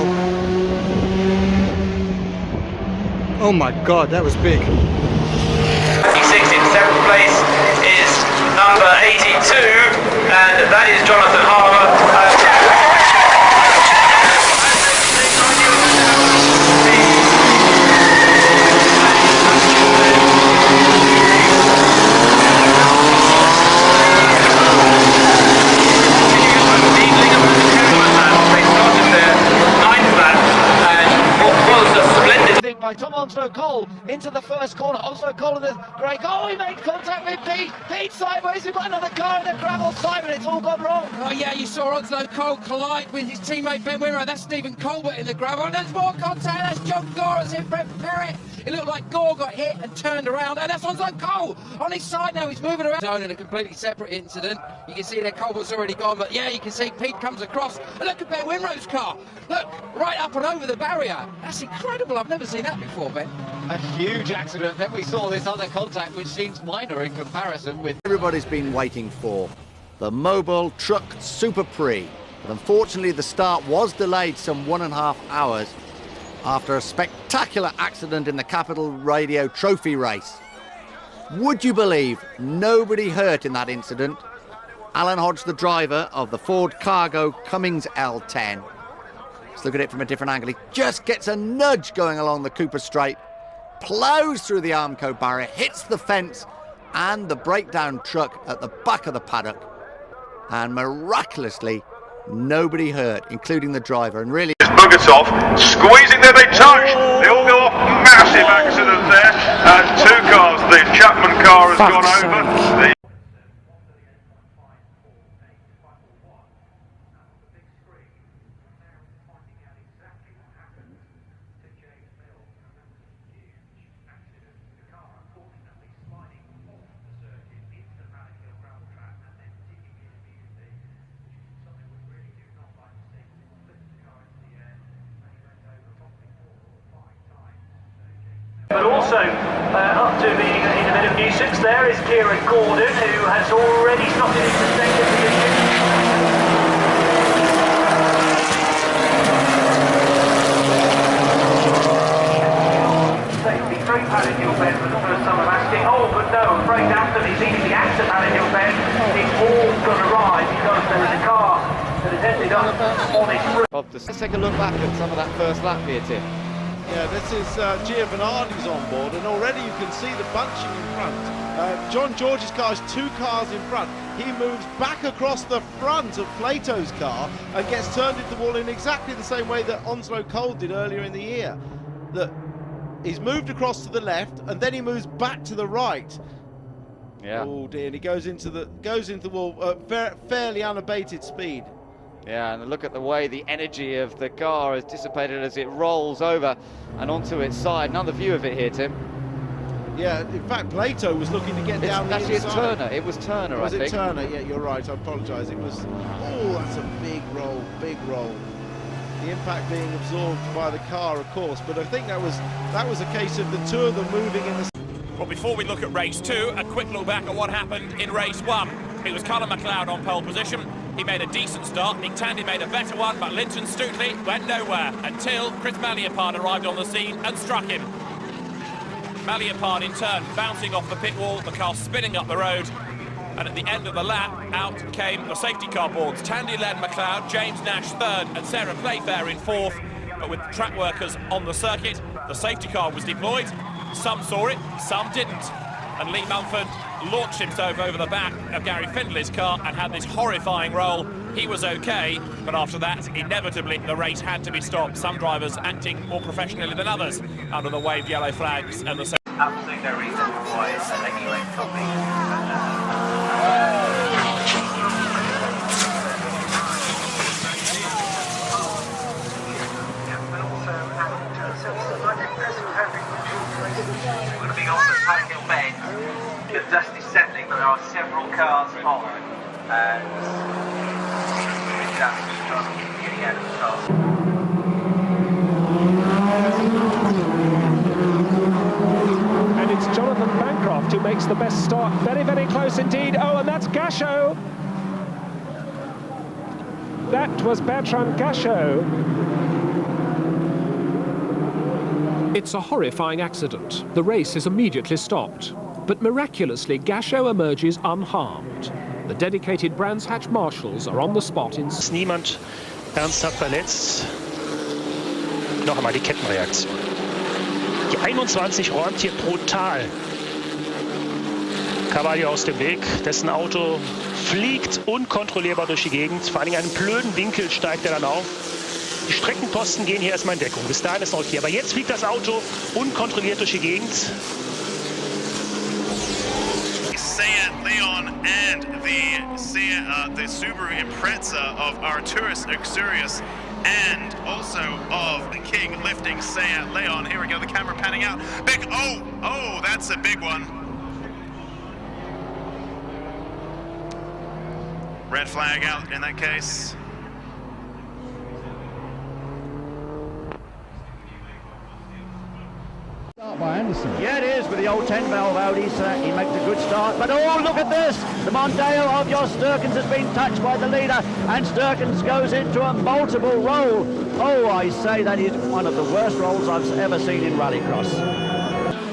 well. Oh my God, that was big. 56 in 7th place is number 82, and that is Jonathan Harbour. By Tom Onslow-Cole into the first corner. Onslow-Cole with a great goal. He made contact with Pete. Pete sideways. We've got another car in the gravel. Simon, it's all gone wrong. Oh yeah, you saw Onslow-Cole collide with his teammate Ben Winrow. That's Stephen Colbert in the gravel. And there's more contact. That's John Gore as in Brett Perrett. It looked like Gore got hit and turned around. And that's Onslow-Cole on his side now. He's moving around. Zone in a completely separate incident. You can see that Colbert's already gone. But yeah, you can see Pete comes across. And look at Ben Winrow's car. Look, right up and over the barrier. That's incredible. I've never seen that before, Ben. A huge accident. Then we saw this other contact, which seems minor in comparison with... Everybody's been waiting for the Mobile Truck Super Prix. But unfortunately, the start was delayed some 1.5 hours after a spectacular accident in the Capital Radio Trophy race. Would you believe nobody hurt in that incident? Alan Hodge, the driver of the Ford Cargo Cummins L10. Let's look at it from a different angle. He just gets a nudge going along the Cooper Straight, plows through the Armco barrier, hits the fence and the breakdown truck at the back of the paddock, and miraculously nobody hurt, including the driver. And really, buggers off, squeezing there, they touch, they all go off. Massive accident there, and 2 cars, the Chapman car has gone over. But also, up to being in a bit of nuisance, there is Kieran Gordon, who has already stopped in his suspended position. Safety through Paddock Hill Bend for the first time of asking. Oh, but no, afraid after he's easily after Paddock Hill Bend, it's all going to rise because there is a car that has ended up on its roof. Let's take a look back at some of that first lap here, Tim. Yeah, this is Giovanardi's on board, and already you can see the bunching in front. John George's car is 2 cars in front. He moves back across the front of Plato's car and gets turned into the wall in exactly the same way that Onslow-Cole did earlier in the year. That he's moved across to the left and then he moves back to the right. Yeah. Oh dear, and he goes into the wall at fairly unabated speed. Yeah, and look at the way the energy of the car is dissipated as it rolls over and onto its side. Another view of it here, Tim. Yeah, in fact, Plato was looking to get down the actually, inside. It's Turner. It was Turner, I think. Was it Turner? Yeah, you're right. I apologise. It was... Oh, that's a big roll, big roll. The impact being absorbed by the car, of course, but I think that was a case of the 2 of them moving in the... Well, before we look at race 2, a quick look back at what happened in race 1. It was Callum McLeod on pole position. He made a decent start. Nick Tandy made a better one, but Linton Stootley went nowhere until Chris Malliapard arrived on the scene and struck him. Malliapard, in turn, bouncing off the pit wall, the car spinning up the road, and at the end of the lap, out came the safety car boards. Tandy led McLeod, James Nash 3rd, and Sarah Playfair in 4th. But with track workers on the circuit, the safety car was deployed. Some saw it, some didn't. And Lee Mumford launched himself over the back of Gary Findley's car and had this horrifying roll. He was okay, but after that, inevitably, the race had to be stopped. Some drivers acting more professionally than others under the waved yellow flags and the... Absolutely no reason why a leggy lane stopping. We're being on the Paddock Hill Bend. The dust is settling, but there are several cars on, and that's just getting out of the car. And it's Jonathan Bancroft who makes the best start. Very, very close indeed. Oh, and that's Gasho. That was Bertrand Gasho. It's a horrifying accident. The race is immediately stopped. But miraculously, Gasho emerges unharmed. The dedicated Brands Hatch marshals are on the spot in... Niemand ernsthaft verletzt. Noch einmal die Kettenreaktion. Die 21 räumt hier brutal Cavallo aus dem Weg. Dessen Auto fliegt unkontrollierbar durch die Gegend. Vor allem in einem blöden Winkel steigt er dann auf. Die Streckenposten gehen hier erstmal in Deckung. Bis dahin ist noch okay. Aber jetzt fliegt das Auto unkontrolliert durch die Gegend. Seat Leon and the Subaru Impreza of Arturus Uxorius and also of the King lifting Seat Leon. Here we go, the camera panning out. Big, oh, that's a big one. Red flag out in that case. By Anderson. Yeah, it is with the old 10-valve Audis. He makes a good start. But oh, look at this! The Mondeo of your Sturkens has been touched by the leader, and Sturkens goes into a multiple roll. Oh, I say that is one of the worst rolls I've ever seen in Rallycross.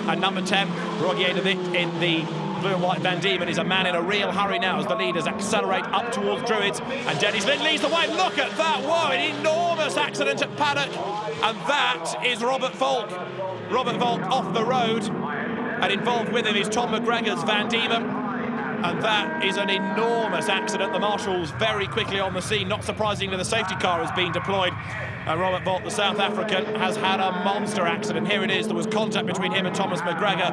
And number 10, Rogier de Vic in the blue and white Van Diemen is a man in a real hurry now as the leaders accelerate up towards Druids, and Dennis Lynn leads the way. Look at that! Whoa, an enormous accident at Paddock, and that is Robert Volk. Robert Volk off the road, and involved with him is Tom McGregor's Van Diemen, and that is an enormous accident. The marshals very quickly on the scene. Not surprisingly, the safety car has been deployed, and Robert Volk, the South African, has had a monster accident. Here it is. There was contact between him and Thomas McGregor,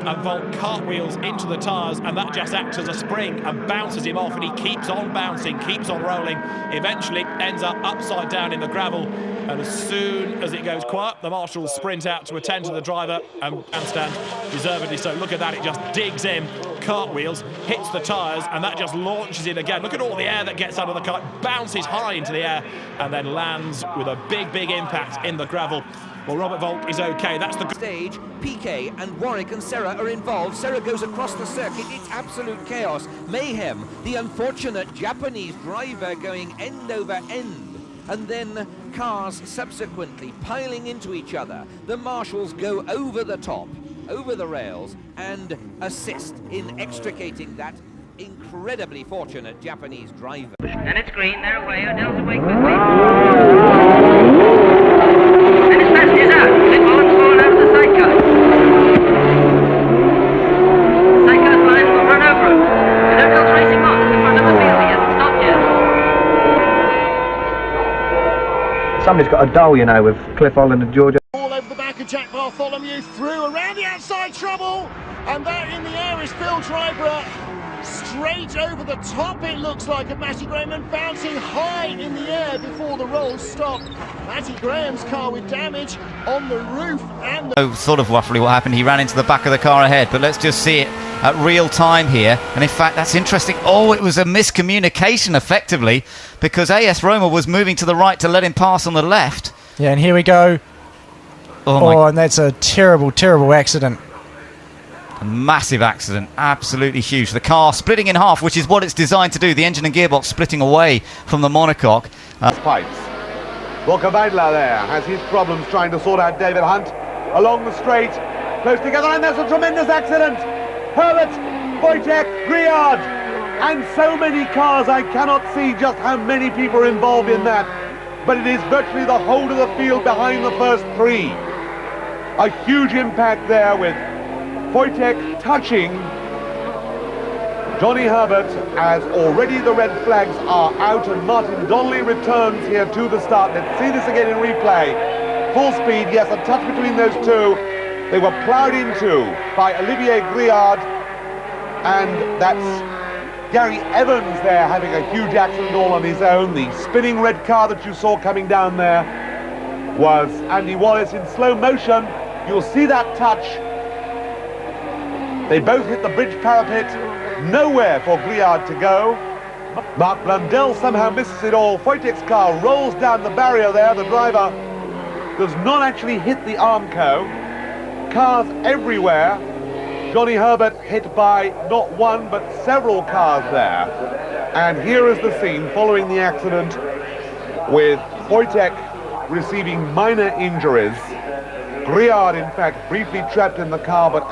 and Volk cartwheels into the tyres, and that just acts as a spring and bounces him off, and he keeps on bouncing, keeps on rolling, eventually ends up upside down in the gravel. And as soon as it goes quiet, the marshals sprint out to attend to the driver, and stand deservedly so. Look at that, it just digs in, cartwheels, hits the tyres, and that just launches it again. Look at all the air that gets out of the car, bounces high into the air, and then lands with a big impact in the gravel. Well, Robert Volk is okay. That's the stage. PK and Warwick and Serra are involved. Serra goes across the circuit. It's absolute chaos, mayhem. The unfortunate Japanese driver going end over end. And then cars subsequently piling into each other. The marshals go over the top, over the rails, and assist in extricating that incredibly fortunate Japanese driver. And it's green, they're away, Odell's away quickly. And his passengers out. Clip on, fall out of the sidecar. The sidecar's behind will run over him. And Odell's racing on in front of the field. He hasn't stopped yet. Somebody's got a dull, you know, with Cliff Holland and Georgia. All over the back of Jack Bartholomew, through around the outside, trouble, and that in the air is Phil Triborough. Straight over the top, it looks like, of Matty Graham, and bouncing high in the air before the rolls stop. Matty Graham's car with damage on the roof and the... Sort of roughly what happened. He ran into the back of the car ahead, but let's just see it at real time here. And in fact, that's interesting. Oh, it was a miscommunication effectively, because AS Roma was moving to the right to let him pass on the left. Yeah, and here we go. Oh, and that's a terrible accident. A massive accident, absolutely huge. The car splitting in half, which is what it's designed to do. The engine and gearbox splitting away from the monocoque. Pipes. Bocavadla there has his problems trying to sort out David Hunt along the straight, close together, and there's a tremendous accident. Herbert, Wojtek, Griard, and so many cars. I cannot see just how many people are involved in that, but it is virtually the whole of the field behind the first three. A huge impact there with Wojtek touching Johnny Herbert, as already the red flags are out and Martin Donnelly returns here to the start. Let's see this again in replay. Full speed, yes, a touch between those two. They were ploughed into by Olivier Griard, and that's Gary Evans there having a huge accident all on his own. The spinning red car that you saw coming down there was Andy Wallace in slow motion. You'll see that touch. They both hit the bridge parapet, nowhere for Griard to go. Mark Blundell somehow misses it all. Wojtek's car rolls down the barrier there. The driver does not actually hit the Armco. Cars everywhere. Johnny Herbert hit by not one but several cars there. And here is the scene following the accident, with Wojtek receiving minor injuries. Briard, in fact, briefly trapped in the car, but